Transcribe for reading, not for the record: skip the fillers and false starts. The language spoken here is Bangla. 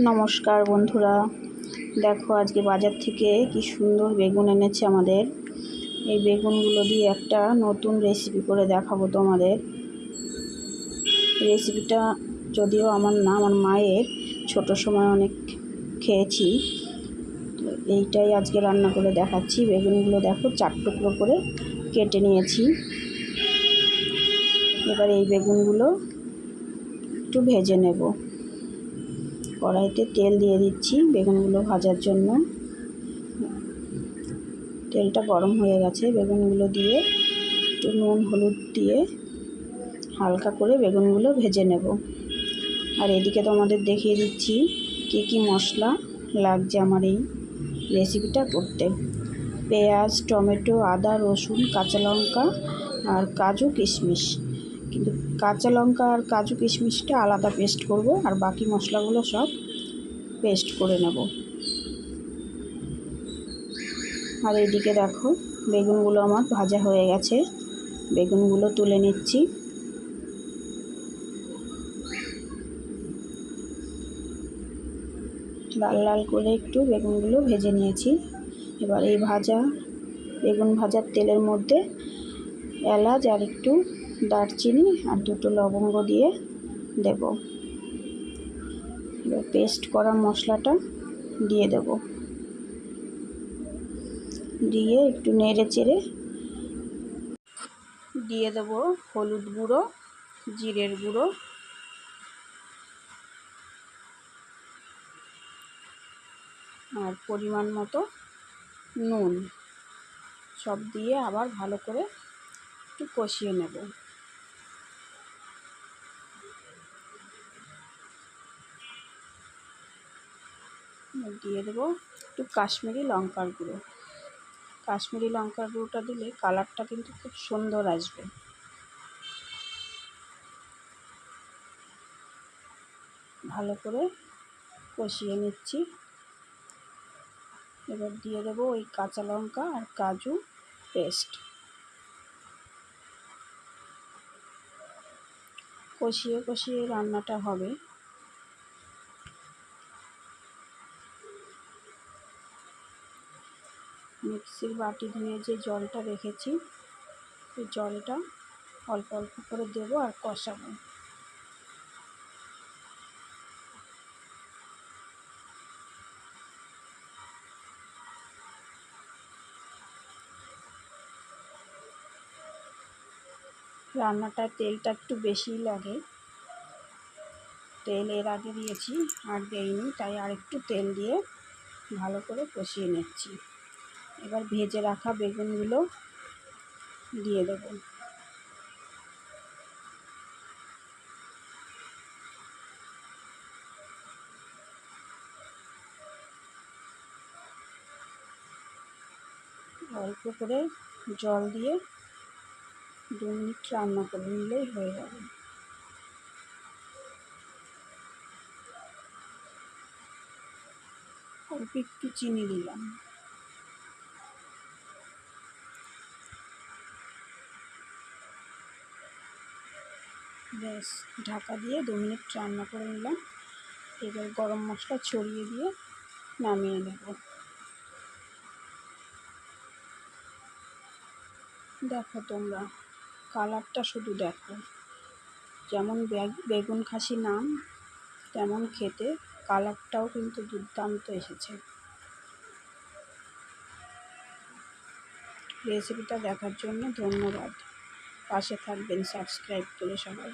নমস্কার বন্ধুরা, দেখো আজকে বাজার থেকে কি সুন্দর বেগুন এনেছে আমাদের। এই বেগুনগুলো দিয়ে একটা নতুন রেসিপি করে দেখাবো তোমাদের। রেসিপিটা যদিও আমার না, আমার মায়ের, ছোট সময় অনেক খেয়েছি। তো এইটাই আজকে রান্না করে দেখাচ্ছি। বেগুনগুলো দেখো 4 টুকরো করে কেটে নিয়েছি। এবার এই বেগুনগুলো একটু ভেজে নেব। কড়াইতে তেল দিয়ে দিচ্ছি বেগুনগুলো ভাজার জন্য। তেলটা গরম হয়ে গেছে। বেগুনগুলো দিয়ে একটু নুন হলুদ দিয়ে হালকা করে বেগুনগুলো ভেজে নেব। আর এদিকে তোমাদের দেখিয়ে দিচ্ছি কী কী মশলা লাগছে আমার এই রেসিপিটা করতে। পেঁয়াজ, টমেটো, আদা, রসুন, কাঁচা লঙ্কা আর কাজু কিশমিশ। কিন্তু কাঁচা লঙ্কা আর কাজু কিশমিশটা আলাদা পেস্ট করব, আর বাকি মশলাগুলো সব পেস্ট করে নেব। আর এইদিকে দেখো বেগুনগুলো আমার ভাজা হয়ে গেছে। বেগুনগুলো তুলে নিচ্ছি। লাল লাল করে একটু বেগুনগুলো ভেজে নিয়েছি। এবার এই বেগুন ভাজার তেলের মধ্যে এলাচ আর একটু দারচিনি আর 2টো লবঙ্গ দিয়ে দেব। এবার পেস্ট করা মশলাটা দিয়ে দেব। দিয়ে একটু নেড়ে চেড়ে দিয়ে দেব হলুদ গুঁড়ো, জিরের গুঁড়ো, আর পরিমাণ মতো নুন। সব দিয়ে আবার ভালো করে একটু কষিয়ে নেব। দিয়ে দেবো একটু কাশ্মীরি লঙ্কার গুঁড়ো। কাশ্মীরি লঙ্কার গুঁড়োটা দিলে কালারটা কিন্তু খুব সুন্দর আসবে। ভালো করে কষিয়ে নিচ্ছি। এবার দিয়ে দেবো ওই কাঁচা লঙ্কা আর কাজু পেস্ট। কষিয়ে কষিয়ে রান্নাটা হবে। মিক্সির বাটি ধুয়ে যে জলটা রেখেছি, সেই জলটা অল্প অল্প করে দেবো আর কষাবো। রান্নাটায় তেলটা একটু বেশিই লাগে। তেল এর আগে দিয়েছি আর দেইনি, তাই আর একটু তেল দিয়ে ভালো করে কষিয়ে নিচ্ছি। এবার ভেজে রাখা বেগুনগুলো দিয়ে দেবো। অল্প করে জল দিয়ে 2 মিনিট রান্না করে নিলেই হয়ে যাবে। অল্প একটু চিনি দিলাম। ব্যাস, ঢাকা দিয়ে 2 মিনিট রান্না করে নিলাম। এবার গরম মশলা ছড়িয়ে দিয়ে নামিয়ে নেব। দেখো তোমরা, কালারটা শুধু দেখো। যেমন বেগুন খাসি নাম, তেমন খেতে কালারটাও কিন্তু দুর্দান্ত এসেছে। রেসিপিটা দেখার জন্য ধন্যবাদ। পাশে থাকবেন সাবস্ক্রাইব করে সবাই।